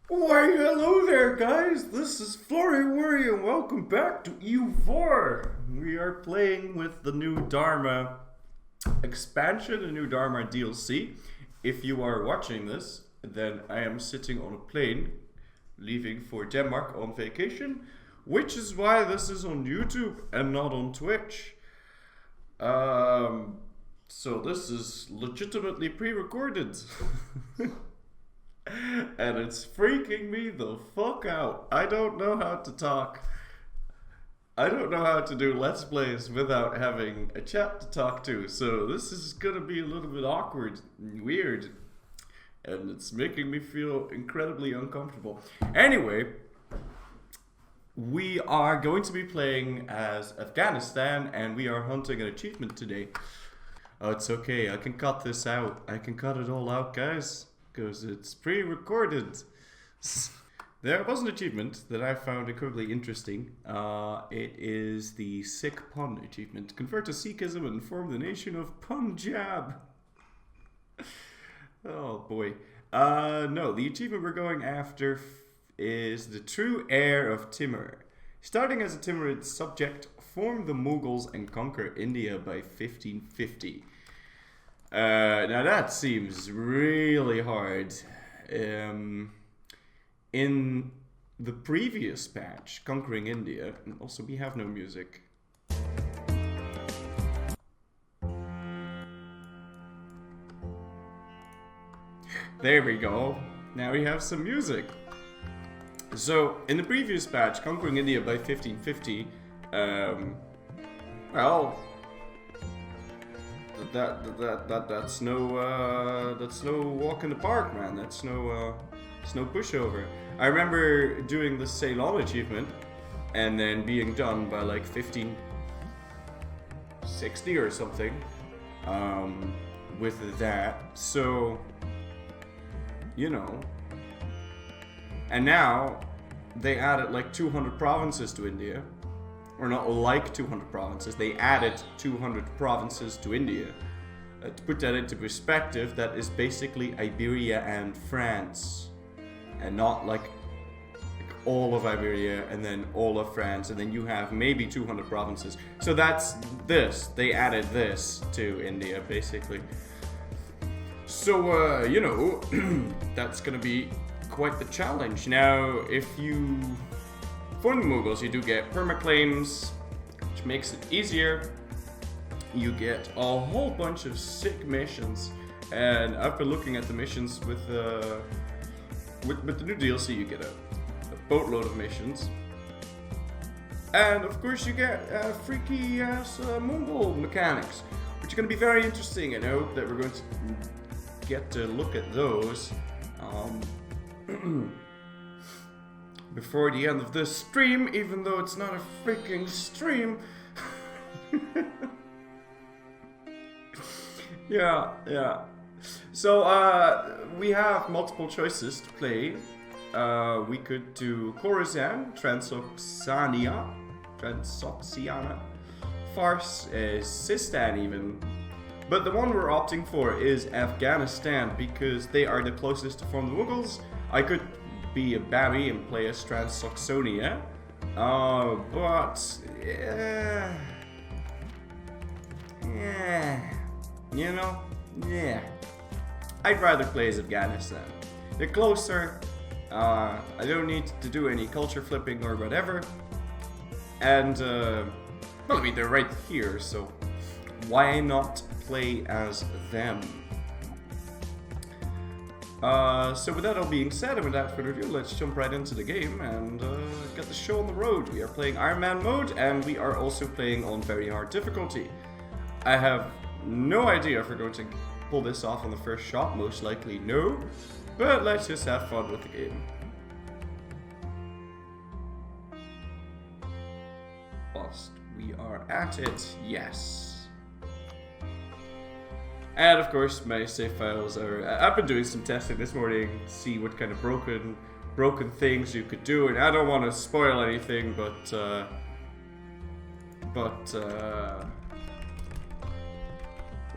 Why, hello there, guys. This is Florryworry, and welcome back to Eu4. We are playing with the new Dharma expansion, the new Dharma DLC. If you are watching this, then I am sitting on a plane, leaving for Denmark on vacation, which is why this is on YouTube and not on Twitch. So this is legitimately pre-recorded. And it's freaking me the fuck out. I don't know how to talk. I don't know how to do Let's Plays without having a chat to talk to. So this is gonna be a little bit awkward and weird. And it's making me feel incredibly uncomfortable. Anyway, we are going to be playing as Afghanistan, and we are hunting an achievement today. Oh, it's okay. I can cut this out. I can cut it all out, guys. Because it's pre-recorded. There was an achievement that I found incredibly interesting. It is the Sikh Pun achievement. Convert to Sikhism and form the nation of Punjab. Oh boy. No, the achievement we're going after is the true heir of Timur. Starting as a Timurid subject, form the Mughals and conquer India by 1550. Now that seems really hard. In the previous patch, Conquering India, and also we have no music. There we go. Now we have some music. So, in the previous patch, Conquering India by 1550, well, that's no walk in the park, man. That's no pushover. I remember doing the Ceylon achievement and then being done by like 1560 or something with that. So, you know. And now they added like 200 provinces to India. Or not like 200 provinces, they added 200 provinces to India. To put that into perspective, that is basically Iberia and France. And not like all of Iberia and then all of France, and then you have maybe 200 provinces. So that's this. They added this to India, basically. So, you know, that's gonna be quite the challenge. Now, if you form the Mughals, you do get permaclaims, which makes it easier. You get a whole bunch of sick missions, and I've been looking at the missions with the new DLC. You get a boatload of missions, and of course you get freaky ass Mongol mechanics, which are going to be very interesting. And I hope that we're going to get to look at those. Before the end of this stream, even though it's not a freaking stream. Yeah. So, we have multiple choices to play. We could do Khorasan, Transoxiana, Fars, Sistan even. But the one we're opting for is Afghanistan, because they are the closest to form the Mughals. I could be a babby and play as Transoxania, but you know, I'd rather play as Afghanistan. They're closer. I don't need to do any culture flipping or whatever, and well, I mean, they're right here, so why not play as them? So with that all being said, and without further ado, let's jump right into the game and get the show on the road. We are playing Iron Man mode, and we are also playing on very hard difficulty. I have no idea if we're going to pull this off on the first shot, most likely no, but let's just have fun with the game. Whilst we are at it, yes. And of course, my save files are. I've been doing some testing this morning to see what kind of broken things you could do, and I don't want to spoil anything, but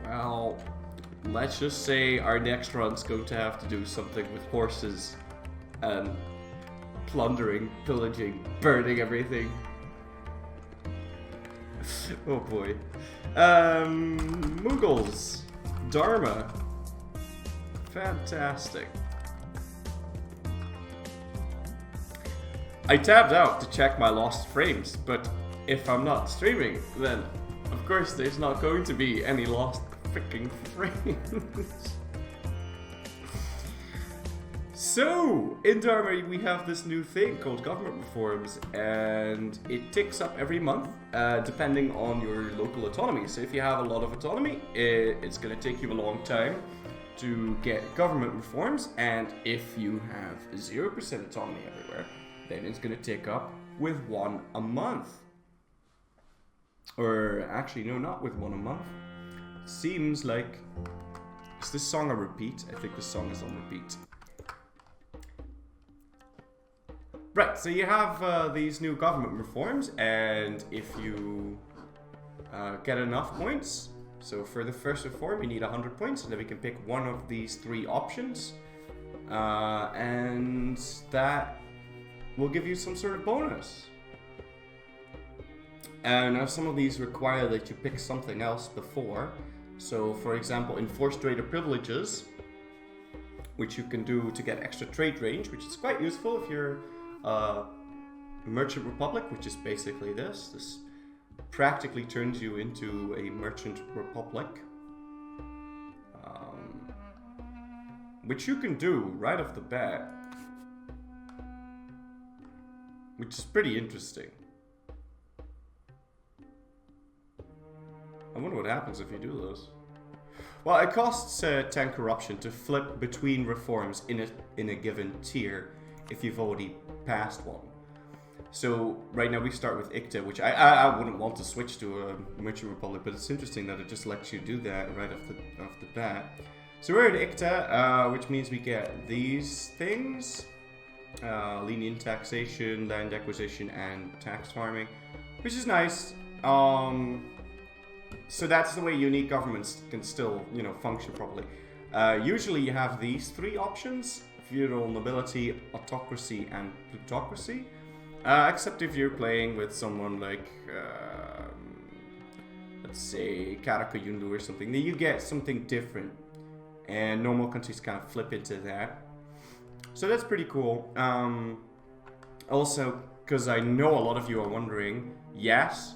well, let's just say our next run's going to have to do something with horses. and plundering, pillaging, burning everything. Oh boy. Mughals. Dharma. Fantastic. I tabbed out to check my lost frames, but if I'm not streaming, then of course there's not going to be any lost freaking frames. So, in Dharma we have this new thing called government reforms, and it ticks up every month, depending on your local autonomy. So if you have a lot of autonomy, it's going to take you a long time to get government reforms, and if you have 0% autonomy everywhere, then it's going to tick up with one a month. Or actually, no, not with one a month. Seems like... Is this song a repeat? I think this song is on repeat. Right, so you have these new government reforms, and if you get enough points, so for the first reform you need 100 points, and then we can pick one of these 3 options, and that will give you some sort of bonus. And now some of these require that you pick something else before. So for example, enforced trader privileges, which you can do to get extra trade range, which is quite useful if you're merchant republic, which is basically this. This practically turns you into a merchant republic, which you can do right off the bat, which is pretty interesting. I wonder what happens if you do those. Well, it costs 10 corruption to flip between reforms in a given tier if you've already passed one. So right now we start with ICTA, which I wouldn't want to switch to a merchant republic, but it's interesting that it just lets you do that right off the bat. So we're at ICTA, which means we get these things: lenient taxation, land acquisition, and tax farming, which is nice. So that's the way unique governments can still, function properly. Usually you have these 3 options: feudal nobility, autocracy, and plutocracy. Except if you're playing with someone like, let's say, Karakayunlu or something, then you get something different. And normal countries kind of flip into that. So that's pretty cool. Also, because I know a lot of you are wondering, yes,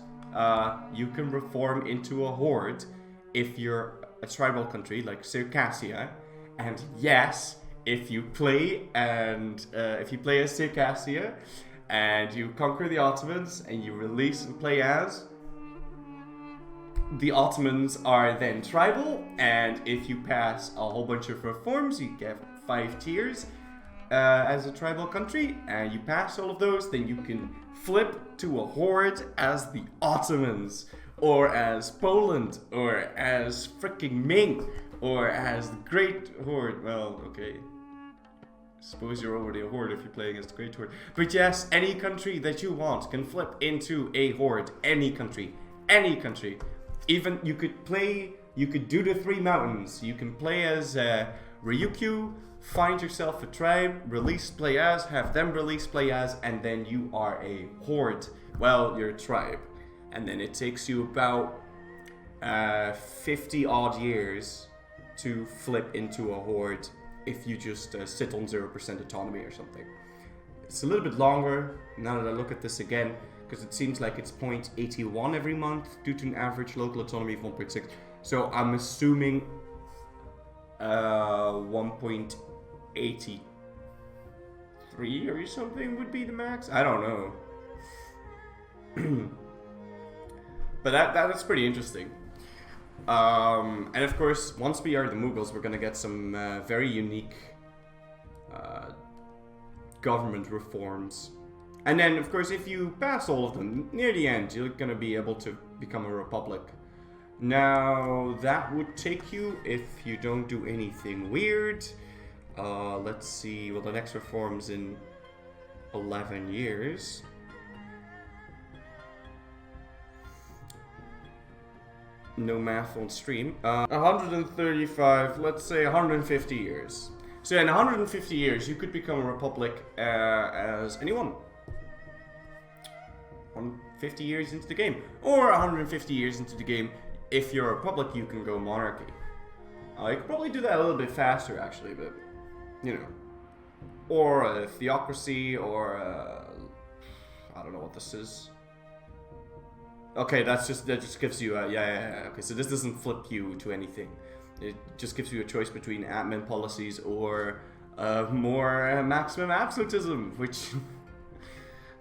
you can reform into a horde if you're a tribal country like Circassia, and yes, if you play as Circassia and you conquer the Ottomans and you release and play as, the Ottomans are then tribal, and if you pass a whole bunch of reforms, you get 5 tiers as a tribal country, and you pass all of those, then you can flip to a horde as the Ottomans, or as Poland, or as freaking Ming, or as the Great Horde. Well, okay. Suppose you're already a horde if you're playing as the Great Horde. But yes, any country that you want can flip into a horde. Any country. Any country. Even you could do the 3 mountains. You can play as Ryukyu, find yourself a tribe, release play as, have them release play as, and then you are a horde. Well, you're a tribe. And then it takes you about 50 odd years to flip into a horde if you just sit on 0% autonomy or something. It's a little bit longer now that I look at this again, because it seems like it's 0.81 every month due to an average local autonomy of 1.6. So I'm assuming 1.83 or something would be the max. I don't know. But that's pretty interesting. And of course, once we are the Mughals, we're going to get some very unique government reforms. And then, of course, if you pass all of them, near the end, you're going to be able to become a republic. Now, that would take you, if you don't do anything weird, let's see, well, the next reform's in 11 years. No math on stream. 135, let's say 150 years. So in 150 years, you could become a republic as anyone. 150 years into the game. Or 150 years into the game, if you're a republic, you can go monarchy. I could probably do that a little bit faster, actually, but, you know. Or a theocracy, or I don't know what this is. Okay, that just gives you a, yeah. Okay, so this doesn't flip you to anything. It just gives you a choice between admin policies or more maximum absolutism, which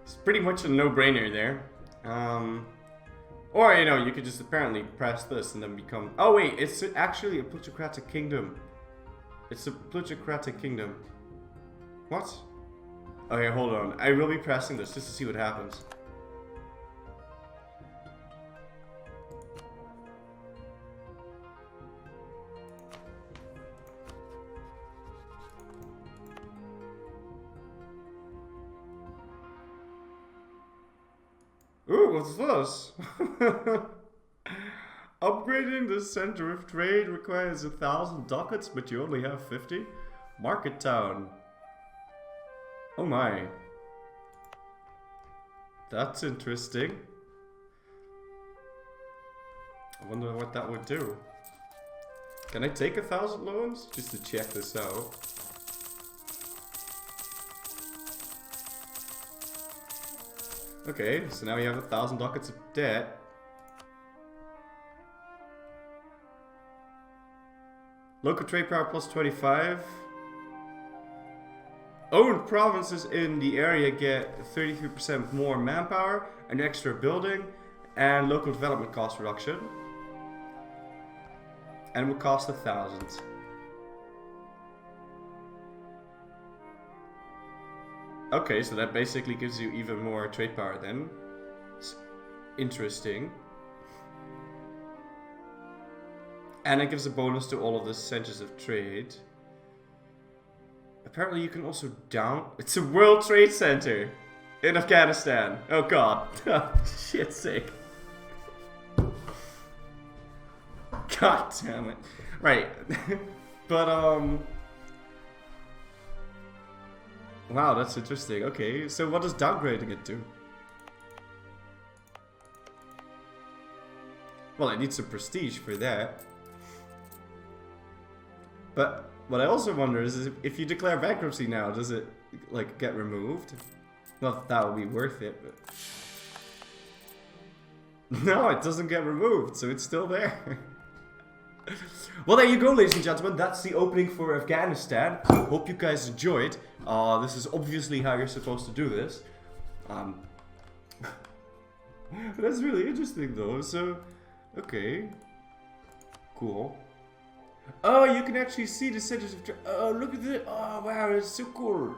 is pretty much a no-brainer there. Or, you know, you could just apparently press this and then become... Oh wait, it's actually a plutocratic kingdom. It's a plutocratic kingdom. What? Okay, hold on. I will be pressing this just to see what happens. Ooh, what's this? Upgrading the center of trade requires 1,000 ducats, but you only have 50. Market town. Oh my. That's interesting. I wonder what that would do. Can I take 1,000 loans? Just to check this out. Okay, so now we have 1,000 ducats of debt. Local trade power plus 25. Owned provinces in the area get 33% more manpower, an extra building, and local development cost reduction. And will cost 1,000. Okay, so that basically gives you even more trade power then. It's interesting. And it gives a bonus to all of the centers of trade. Apparently you can also It's a World Trade Center in Afghanistan. Oh god. Shit's sake. God damn it. Right. But, wow, that's interesting. Okay, so what does downgrading it do? Well, I need some prestige for that. But what I also wonder is if you declare bankruptcy now, does it, like, get removed? Not that that would be worth it, but... No, it doesn't get removed, so it's still there. Well, there you go, ladies and gentlemen. That's the opening for Afghanistan. Hope you guys enjoyed. This is obviously how you're supposed to do this. That's really interesting, though. So, okay. Cool. Oh, you can actually see the centers of... Oh, look at this. Oh, wow, it's so cool.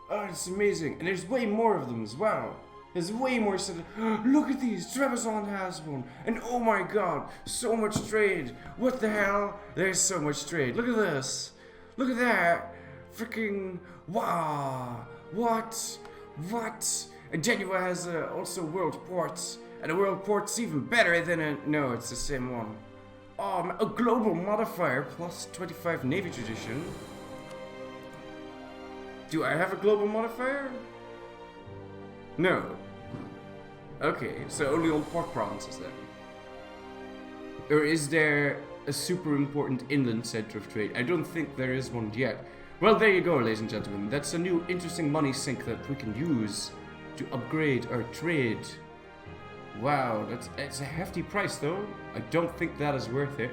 Oh, it's amazing. And there's way more of them as well. There's way more centers. Look at these. Trebizond has one. And oh my god, so much trade. What the hell? There's so much trade. Look at this. Look at that. Freaking... Wow. What? What? And Genua has also world ports. And a world port's even better than a... No, it's the same one. Oh, a global modifier plus 25 Navy tradition. Do I have a global modifier? No. Okay, so only on port provinces then. Or is there a super important inland center of trade? I don't think there is one yet. Well, there you go, ladies and gentlemen. That's a new interesting money sink that we can use to upgrade our trade. Wow, it's a hefty price though. I don't think that is worth it.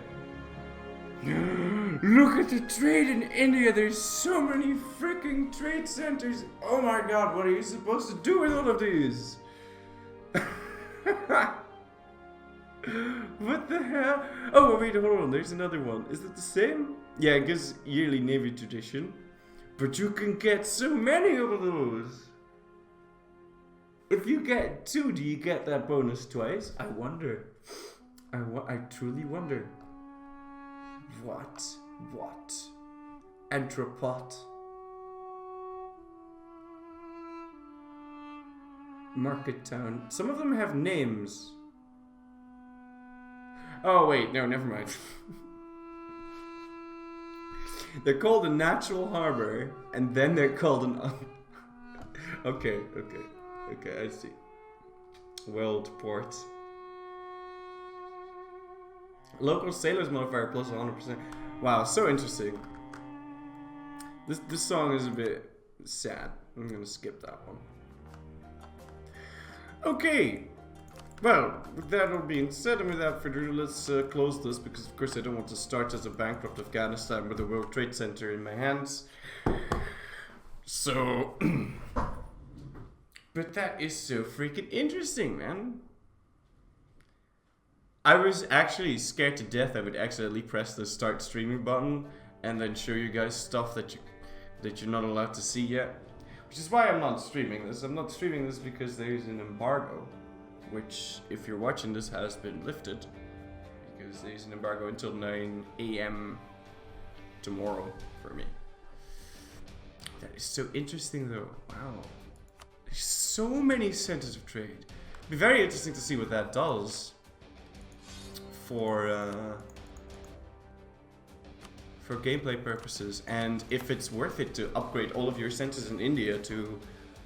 Look at the trade in India. There's so many freaking trade centers. Oh my god, what are you supposed to do with all of these? What the hell? Oh wait, hold on, there's another one. Is it the same? Yeah, it gives yearly Navy tradition. But you can get so many of those. If you get 2, do you get that bonus twice? I wonder. I truly wonder. What? Entrepot. Market town. Some of them have names. Oh wait, no, never mind. They're called a natural harbor, and then they're called an... Okay, I see. World port. Local sailors modifier plus 100%. Wow, so interesting. This song is a bit sad. I'm gonna skip that one. Okay. Well, with that all being said, and without further ado, let's close this, because of course I don't want to start as a bankrupt Afghanistan with the World Trade Center in my hands. So... But that is so freaking interesting, man. I was actually scared to death I would accidentally press the start streaming button and then show you guys stuff that you're not allowed to see yet. Which is why I'm not streaming this. I'm not streaming this because there's an embargo, which, if you're watching this, has been lifted. Because there's an embargo until 9 AM tomorrow for me. That is so interesting though. Wow. There's so many centers of trade. It'd be very interesting to see what that does for gameplay purposes, and if it's worth it to upgrade all of your centers in India to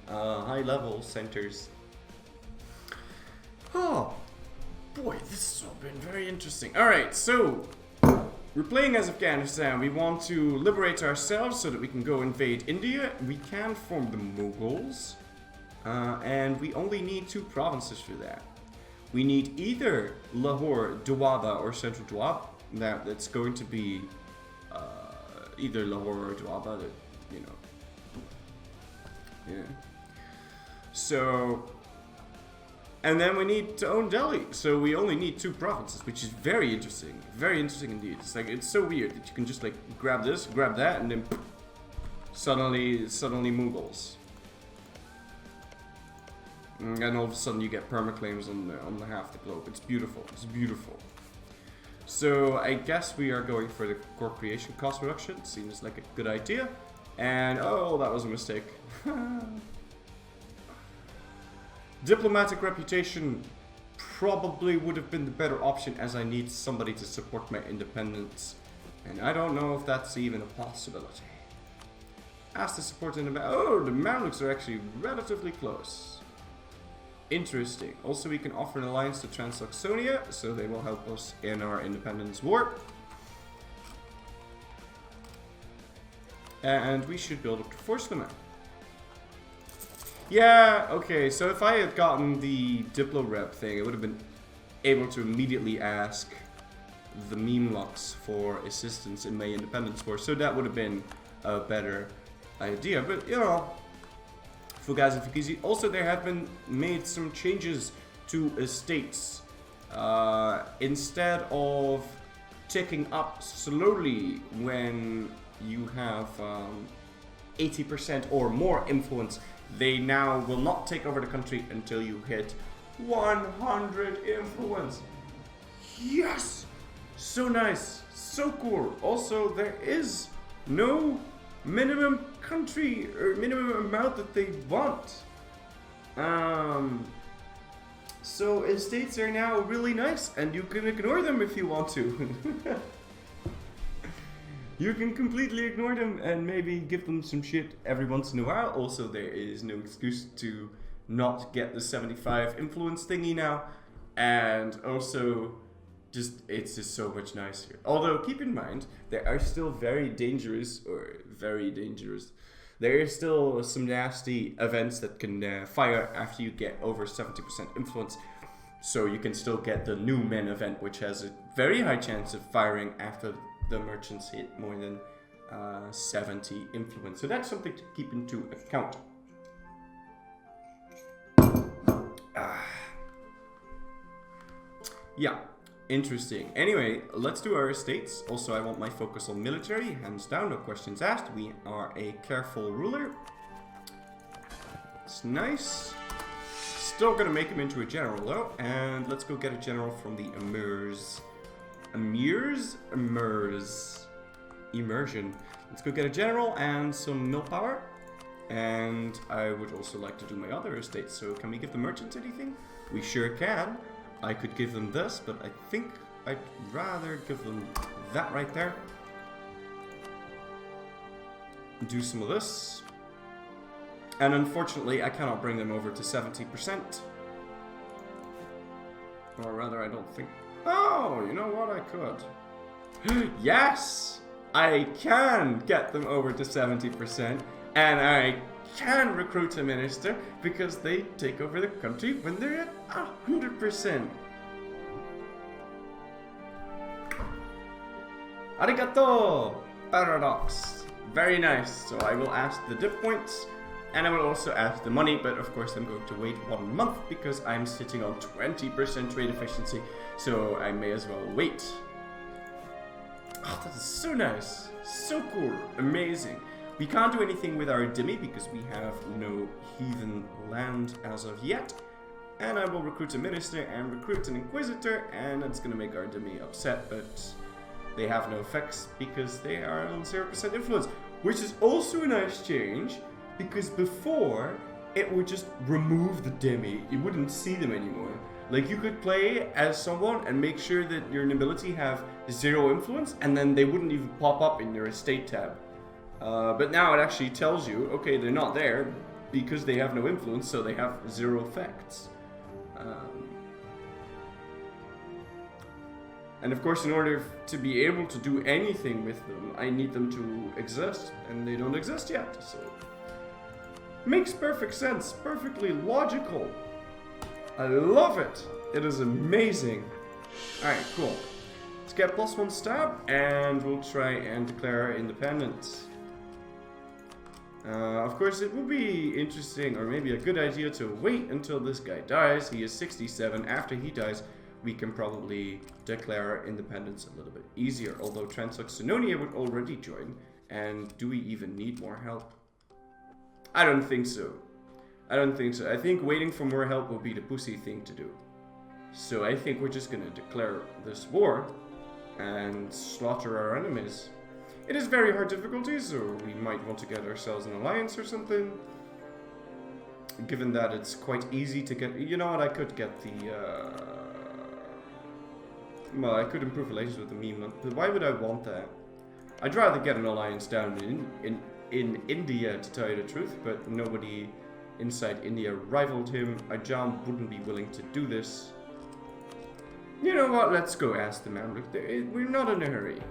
high-level centers. Oh boy, this has all been very interesting. Alright, so we're playing as Afghanistan. We want to liberate ourselves so that we can go invade India. We can form the Mughals, and we only need 2 provinces for that. We need either Lahore, Doaba, or Central Doab. That's going to be either Lahore or Doaba, you know. Yeah. So, and then we need to own Delhi. So we only need 2 provinces, which is very interesting. Very interesting indeed. It's like, it's so weird that you can just like grab this, grab that, and then suddenly Mughals. And all of a sudden you get permaclaims on the half the globe. It's beautiful. It's beautiful. So I guess we are going for the core creation cost reduction. Seems like a good idea. And oh, that was a mistake. Diplomatic reputation probably would have been the better option, as I need somebody to support my independence. And I don't know if that's even a possibility. Ask to support independence. Oh, the Mamluks are actually relatively close. Interesting. Also, we can offer an alliance to Transsaxonia, so they will help us in our independence war. And we should build up to force them out. Yeah, okay, so if I had gotten the Diplo rep thing, I would have been able to immediately ask the Mamluks for assistance in my independence war, so that would have been a better idea, but you know. Fugaz and Fukizi. Also, there have been made some changes to estates. Instead of ticking up slowly when you have 80% or more influence, they now will not take over the country until you hit 100 influence. Yes! So nice. So cool. Also, there is no minimum country or minimum amount that they want. So estates are now really nice, and you can ignore them if you want to. You can completely ignore them and maybe give them some shit every once in a while. Also, there is no excuse to not get the 75 influence thingy now, and also it's just so much nicer. Although, keep in mind, there are still there are still some nasty events that can fire after you get over 70% influence. So you can still get the new men event, which has a very high chance of firing after the merchants hit more than 70 influence. So that's something to keep into account. Yeah. Interesting. Anyway, let's do our estates. Also, I want my focus on military. Hands down, no questions asked. We are a careful ruler. It's nice. Still gonna make him into a general though. And let's go get a general from the Emirs. Immersion. Let's go get a general and some mill power. And I would also like to do my other estates. So can we give the merchants anything? We sure can. I could give them this, but I think I'd rather give them that right there. do some of this. And unfortunately, I cannot bring them over to 70%. Or rather, I don't think... Oh, you know what? I could. Yes! I can get them over to 70%. And I can recruit a minister because they take over the country when they're at 100%. Arigato! Paradox. Very nice. So I will ask the dip points. And I will also ask the money, but of course I'm going to wait 1 month because I'm sitting on 20% trade efficiency, so I may as well wait. Oh, that is so nice. So cool. Amazing. We can't do anything with our dhimmi because we have no heathen land as of yet. And I will recruit a minister and recruit an inquisitor, and that's going to make our dhimmi upset, but they have no effects because they are on 0% influence, which is also a nice change. Because before, it would just remove the dhimmi. You wouldn't see them anymore. Like, you could play as someone and make sure that your nobility have 0 influence, and then they wouldn't even pop up in your estate tab. But now it actually tells you, okay, they're not there because they have no influence, so they have 0 effects. And of course, in order to be able to do anything with them, I need them to exist, and they don't exist yet, so... Makes perfect sense, perfectly logical. I love it. It is amazing. Alright, cool. Let's get +1 stab, and we'll try and declare our independence. Of course, it will be interesting, or maybe a good idea, to wait until this guy dies. He is 67. After he dies, we can probably declare our independence a little bit easier. Although Transoxanonia would already join. And do we even need more help? I don't think so. I don't think so. I think waiting for more help will be the pussy thing to do. So I think we're just gonna declare this war and slaughter our enemies. It is very hard difficulty, so we might want to get ourselves an alliance or something. Given that it's quite easy to get... You know what, I could get the... Well, I could improve relations with the meme, but why would I want that? I'd rather get an alliance down in India, to tell you the truth, but nobody inside India rivaled him. Ajam wouldn't be willing to do this. You know what, let's go ask the Mamluk. We're not in a hurry.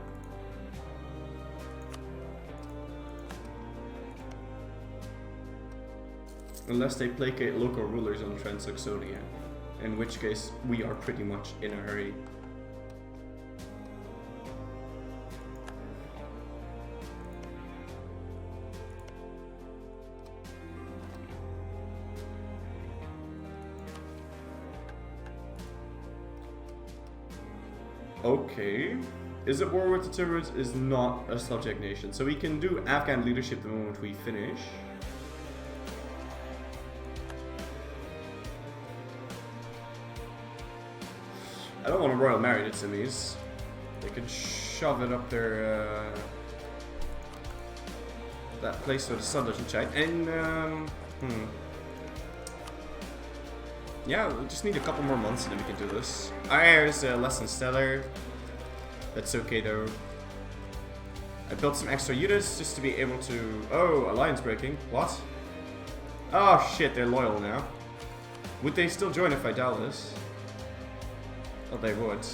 Unless they placate local rulers on Transoxania, in which case we are pretty much in a hurry. Okay. Is it war with the Timurids? Is not a subject nation. So we can do Afghan leadership the moment we finish. I don't want a royal married to Timmy's. They could shove it up their that place where the sun doesn't shine. And yeah, we just need a couple more months and then we can do this. Our heir is less than stellar. That's okay though. I built some extra units just to be able to... Oh, alliance breaking. What? Oh shit, they're loyal now. Would they still join if I dial this? Oh, they would.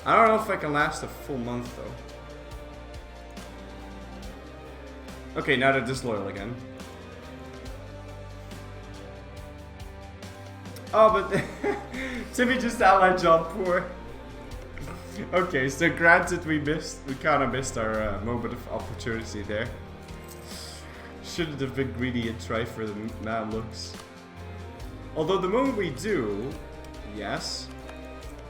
I don't know if I can last a full month though. Okay, now they're disloyal again. Oh, but Timmy just allied John Poor. Okay, so granted we kind of missed our moment of opportunity there. Shouldn't have been greedy and try for the Mamluks. Although the moment we do, yes.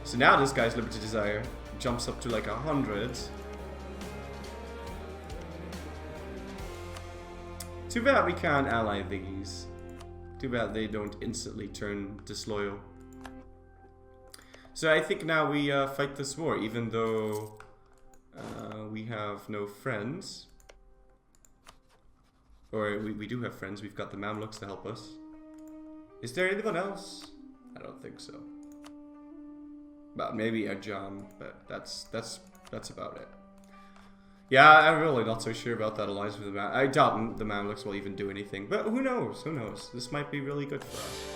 So now this guy's Liberty Desire jumps up to like 100. Too bad we can't ally these. Too bad they don't instantly turn disloyal. So I think now we fight this war, even though we have no friends. Or we do have friends, we've got the Mamluks to help us. Is there anyone else? I don't think so. Well, maybe a Ajam, but that's about it. Yeah, I'm really not so sure about that alliance with the I doubt the Mamluks will even do anything, but who knows? Who knows? This might be really good for us.